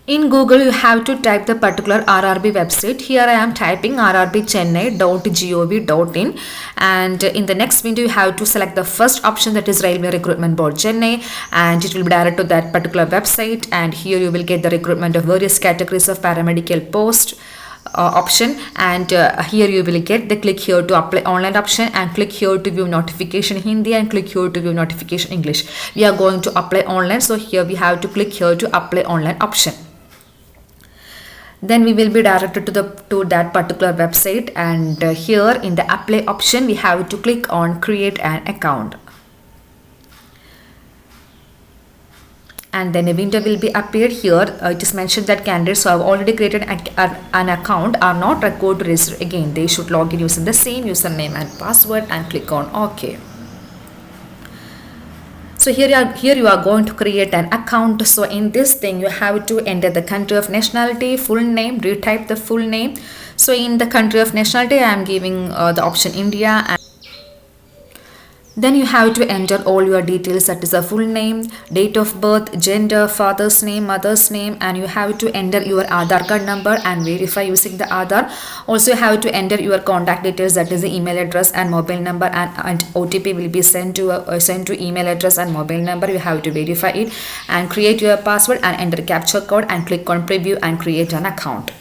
In Google, you have to type the particular RRB website. Here I am typing rrbchennai.gov.in, and in the next window you have to select the first option, that is Railway Recruitment Board Chennai, and it will be directed to that particular website. And here you will get the recruitment of various categories of paramedical post option, and here you will get the click here to apply online option, and click here to view notification Hindi, and click here to view notification English. We are going to apply online, so here we have to click here to apply online option. Then we will be directed to that particular website, and here in the apply option we have to click on create an account, and then a window will be appeared. Here it is mentioned that candidates who have already created an account are not required to register again. They should log in using the same username and password, and click on OK. So here you are going to create an account. So in this thing you have to enter the country of nationality, full name, retype the full name. So in the country of nationality I am giving the option India, and then you have to enter all your details, that is a full name, date of birth, gender, father's name, mother's name, and you have to enter your Aadhaar card number and verify using the Aadhaar. Also you have to enter your contact details, that is the email address and mobile number, and OTP will be sent to email address and mobile number. You have to verify it and create your password and enter captcha code, and click on preview and create an account.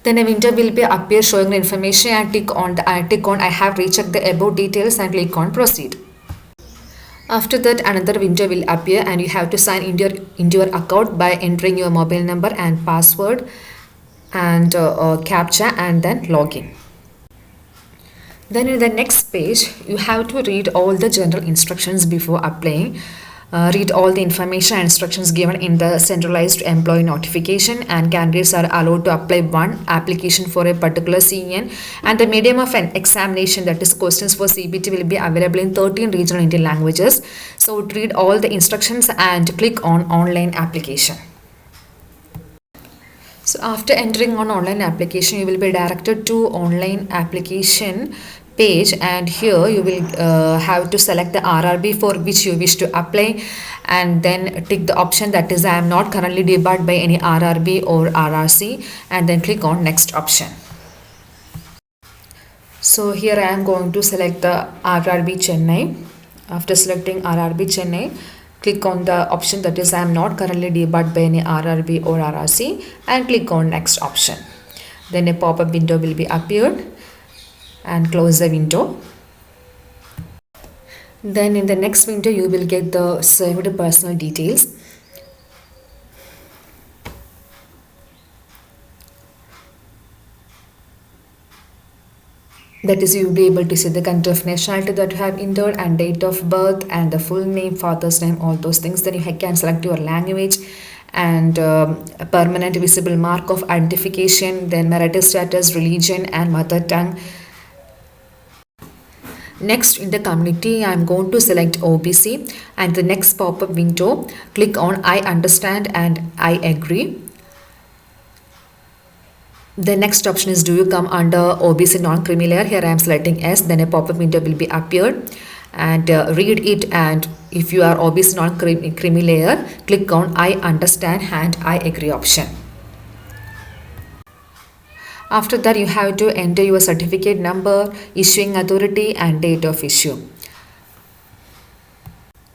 Then a window will be appear showing the information, and tick on I have rechecked the above details, and click on proceed. After that another window will appear, and you have to sign into your account by entering your mobile number and password and captcha, and then login. Then in the next page you have to read all the general instructions before applying. Read all the information and instructions given in the centralized employee notification, and candidates are allowed to apply one application for a particular CEN, and the medium of an examination, that is questions for CBT, will be available in 13 regional Indian languages. So read all the instructions and click on online application. So after entering on online application you will be directed to online application page, and here you will have to select the RRB for which you wish to apply, and then tick the option, that is I am not currently debarred by any RRB or RRC, and then click on next option. So here I am going to select the RRB Chennai. After selecting RRB Chennai, click on the option, that is I am not currently debarred by any RRB or RRC, and click on next option. Then a pop-up window will be appeared, and close the window. Then in the next window you will get the saved personal details. That is, you will be able to see the country of nationality that you have entered, and date of birth, and the full name, father's name, all those things. Then you can select your language and a permanent visible mark of identification, then marital status, religion, and mother tongue. Next, in the community I am going to select OBC, and the next pop-up window click on I understand and I agree. The next option is, do you come under OBC non-creamy layer? Here I am selecting yes. Then a pop-up window will be appeared, and read it, and if you are OBC non-creamy layer, click on I understand and I agree option. After that you have to enter your certificate number, issuing authority, and date of issue.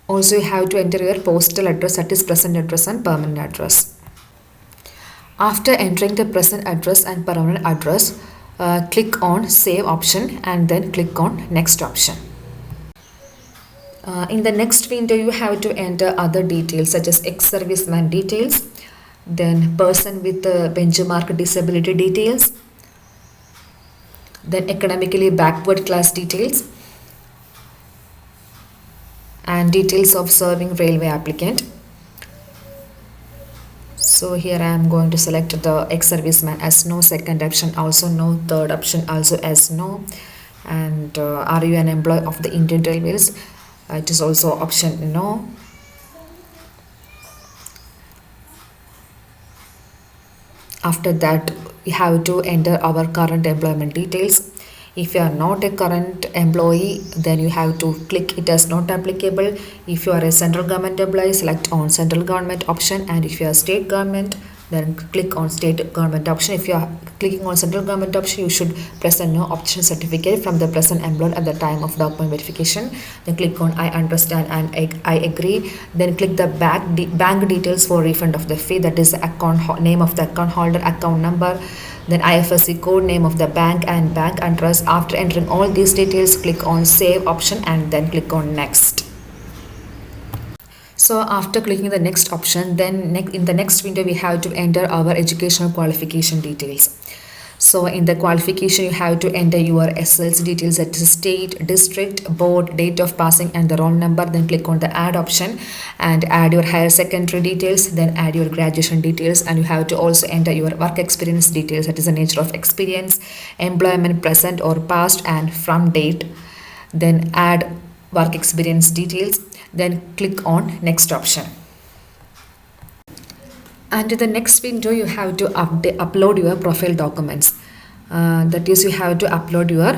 Also you have to enter your postal address, that is present address and permanent address. After entering the present address and permanent address, click on save option, and then click on next option. In the next window you have to enter other details, such as ex-serviceman details, then person with benchmark disability details, then academically backward class details, and details of serving railway applicant. So here I am going to select the ex-serviceman as no, second option also no, third option also as no, and are you an employee of the Indian Railways? It is also option no. After that we have to enter our current employment details. If you are not a current employee, then you have to click it as not applicable. If you are a central government employee, select on central government option, and if you are state government, then click on state government option. If you are clicking on central government option, you should present no option certificate from the present employer at the time of document verification. Then click on I understand and I agree. Then click the bank details for refund of the fee, that is the name of the account holder, account number, then IFSC code, name of the bank, and bank address. After entering all these details, click on save option and then click on next. So after clicking the next option, then in the next window we have to enter our educational qualification details. So in the qualification, you have to enter your SLC details, that is state, district, board, date of passing, and the roll number. Then click on the add option and add your higher secondary details, then add your graduation details, and you have to also enter your work experience details, that is the nature of experience, employment present or past, and from date. Then add work experience details, then click on next option. And in the next window, you have to upload your profile documents. That is, you have to upload your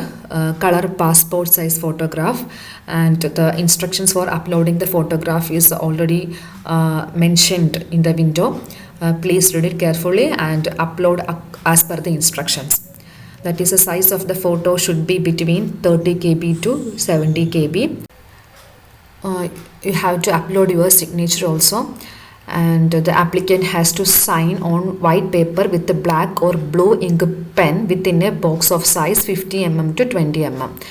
color passport size photograph, and the instructions for uploading the photograph is already mentioned in the window. Please read it carefully and upload as per the instructions. That is, the size of the photo should be between 30 KB to 70 KB. You have to upload your signature also, and the applicant has to sign on white paper with the black or blue ink pen within a box of size 50 mm to 20 mm.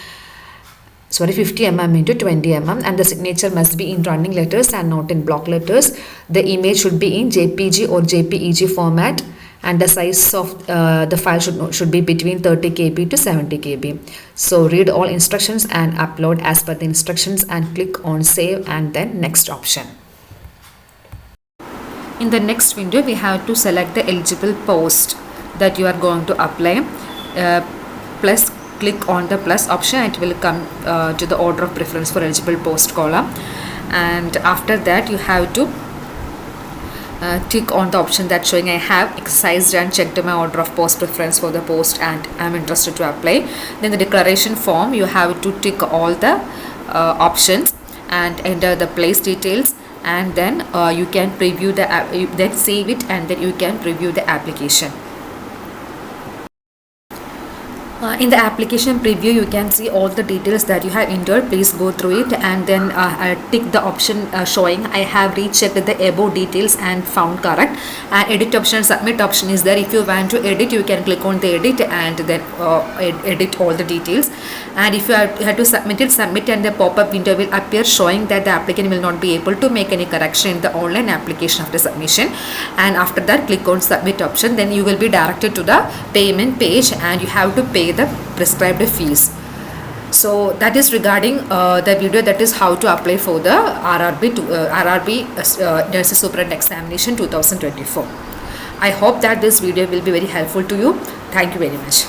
50 mm into 20 mm, and the signature must be in running letters and not in block letters. The image should be in JPG or JPEG format, and the size of the file should be between 30 KB to 70 KB. So read all instructions and upload as per the instructions, and click on save and then next option. In the next window, we have to select the eligible post that you are going to apply. Plus click on the plus option, it will come to the order of preference for eligible post column, and after that you have to tick on the option that showing I have exercised and checked my order of post preference for the post and I am interested to apply. Then the declaration form, you have to tick all the options and enter the place details, and then you can preview then save it, and then you can preview the application. In the application preview, you can see all the details that you have entered. Please go through it and then tick the option showing I have rechecked the above details and found correct. And edit option, submit option is there. If you want to edit, you can click on the edit and then edit all the details. And if you have to submit it, submit, and the pop-up window will appear showing that the applicant will not be able to make any correction in the online application after submission. And after that, click on submit option. Then you will be directed to the payment page and you have to pay the prescribed fees. So that is regarding the video, that is how to apply for the RRB Nursing Superintendent Examination 2024. I hope that this video will be very helpful to you. Thank you very much.